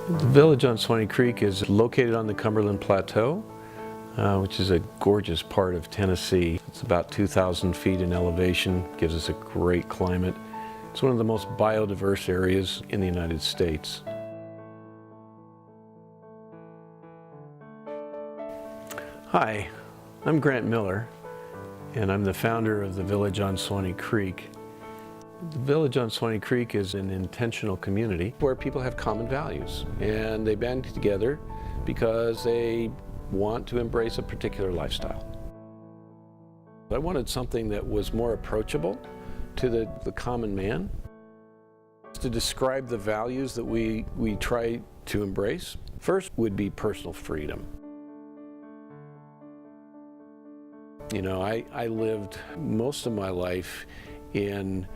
The village on Swanee Creek is located on the Cumberland Plateau, which is a gorgeous part of Tennessee. It's about 2,000 feet in elevation, gives us a great climate. It's one of the most biodiverse areas in the United States. Hi, I'm Grant Miller, and I'm the founder of the Village on Swanee Creek. The Village on Swanee Creek is an intentional community where people have common values, and they band together because they want to embrace a particular lifestyle. I wanted something that was more approachable to the common man. To describe the values that we try to embrace, first would be personal freedom. You know, I lived most of my life in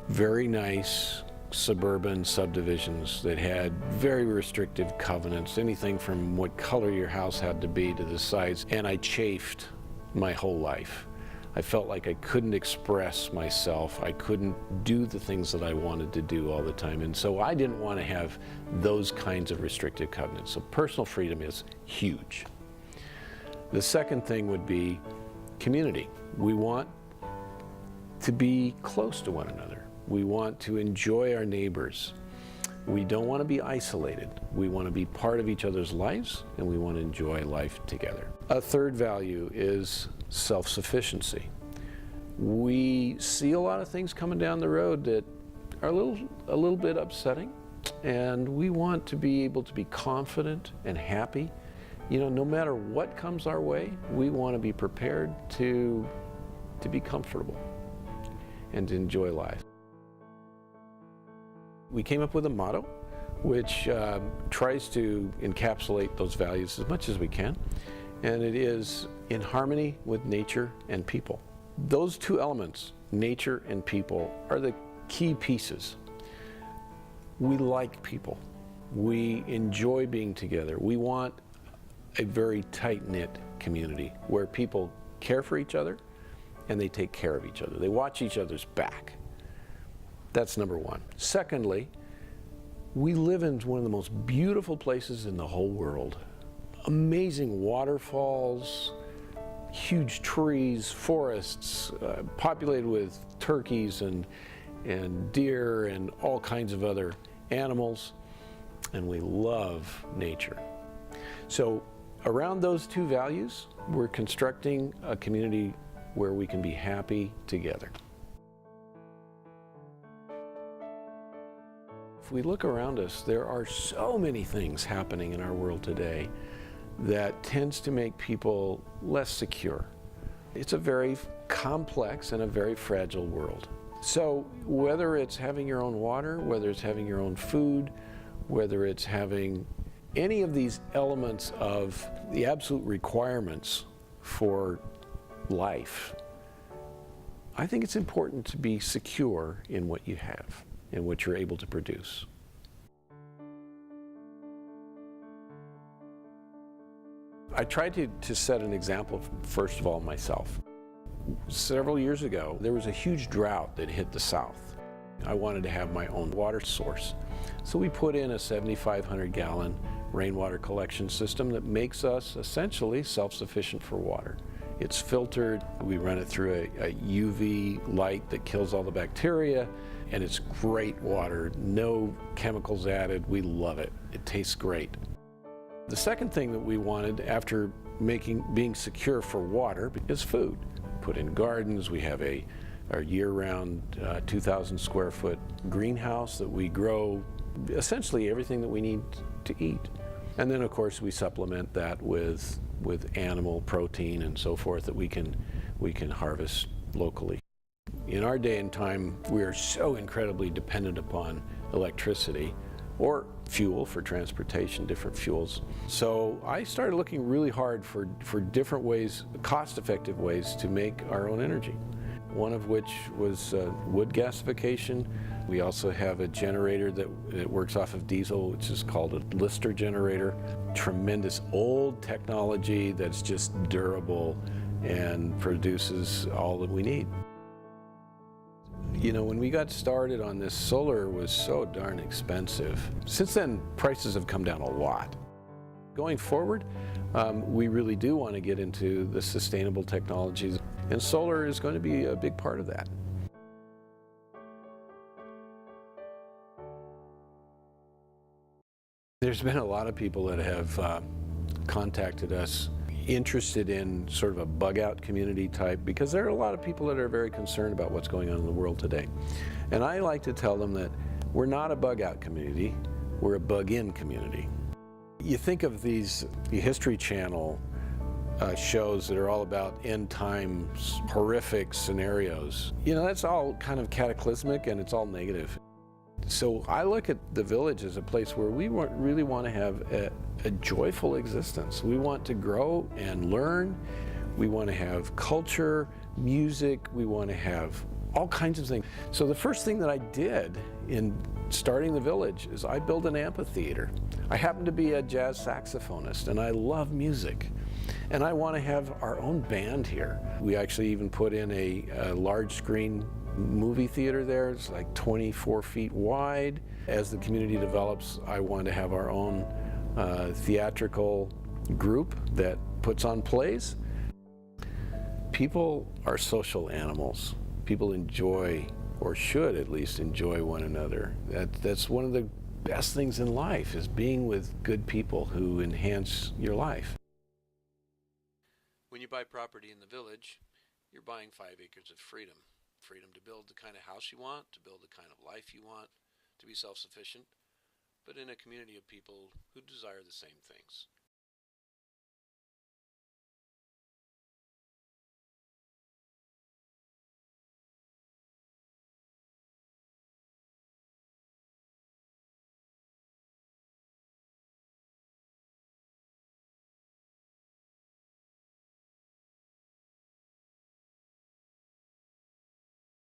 very nice suburban subdivisions that had very restrictive covenants, anything from what color your house had to be to the size, and I chafed my whole life. I felt like I couldn't express myself. I couldn't do the things that I wanted to do all the time, and so I didn't want to have those kinds of restrictive covenants. So personal freedom is huge. The second thing would be community. We want to be close to one another. We want to enjoy our neighbors. We don't want to be isolated. We want to be part of each other's lives, and we want to enjoy life together. A third value is self-sufficiency. We see a lot of things coming down the road that are a little bit upsetting, and we want to be able to be confident and happy. You know, no matter what comes our way, we want to be prepared to be comfortable and to enjoy life. We came up with a motto which tries to encapsulate those values as much as we can, and it is in harmony with nature and people. Those two elements, nature and people, are the key pieces. We like people. We enjoy being together. We want a very tight-knit community where people care for each other and they take care of each other. They watch each other's back. That's number one. Secondly, we live in one of the most beautiful places in the whole world. Amazing waterfalls, huge trees, forests, populated with turkeys and deer and all kinds of other animals, and we love nature. So around those two values, we're constructing a community where we can be happy together. If we look around us, there are so many things happening in our world today that tends to make people less secure. It's a very complex and a very fragile world. So whether it's having your own water, whether it's having your own food, whether it's having any of these elements of the absolute requirements for life, I think it's important to be secure in what you have and what you're able to produce. I tried to set an example, first of all, myself. Several years ago, there was a huge drought that hit the South. I wanted to have my own water source. So we put in a 7,500-gallon rainwater collection system that makes us essentially self-sufficient for water. It's filtered. We run it through a UV light that kills all the bacteria, and it's great water, no chemicals added. We love it. It tastes great. The second thing that we wanted after being secure for water is food. Put in gardens. We have our year-round 2,000 square foot greenhouse that we grow essentially everything that we need to eat. And then of course we supplement that with animal protein and so forth that we can harvest locally. In our day and time, we are so incredibly dependent upon electricity or fuel for transportation, different fuels. So I started looking really hard for different ways, cost-effective ways to make our own energy. One of which was wood gasification. We also have a generator that works off of diesel, which is called a Lister generator. Tremendous old technology that's just durable and produces all that we need. You know, when we got started on this, solar was so darn expensive. Since then, prices have come down a lot. Going forward, we really do want to get into the sustainable technologies, and solar is going to be a big part of that. There's been a lot of people that have contacted us interested in sort of a bug out community type, because there are a lot of people that are very concerned about what's going on in the world today. And I like to tell them that we're not a bug out community, we're a bug in community. You think of these History Channel shows that are all about end times, horrific scenarios. You know, that's all kind of cataclysmic and it's all negative. So I look at the village as a place where we really want to have a joyful existence. We want to grow and learn. We want to have culture, music. We want to have all kinds of things. So the first thing that I did in starting the village is I built an amphitheater. I happen to be a jazz saxophonist and I love music. And I want to have our own band here. We actually even put in a large screen movie theater there. It's like 24 feet wide. As the community develops, I want to have our own theatrical group that puts on plays. People are social animals. People enjoy, or should at least enjoy, one another. That's one of the best things in life, is being with good people who enhance your life. When you buy property in the village, you're buying 5 acres of freedom. Freedom to build the kind of house you want, to build the kind of life you want, to be self-sufficient, but in a community of people who desire the same things.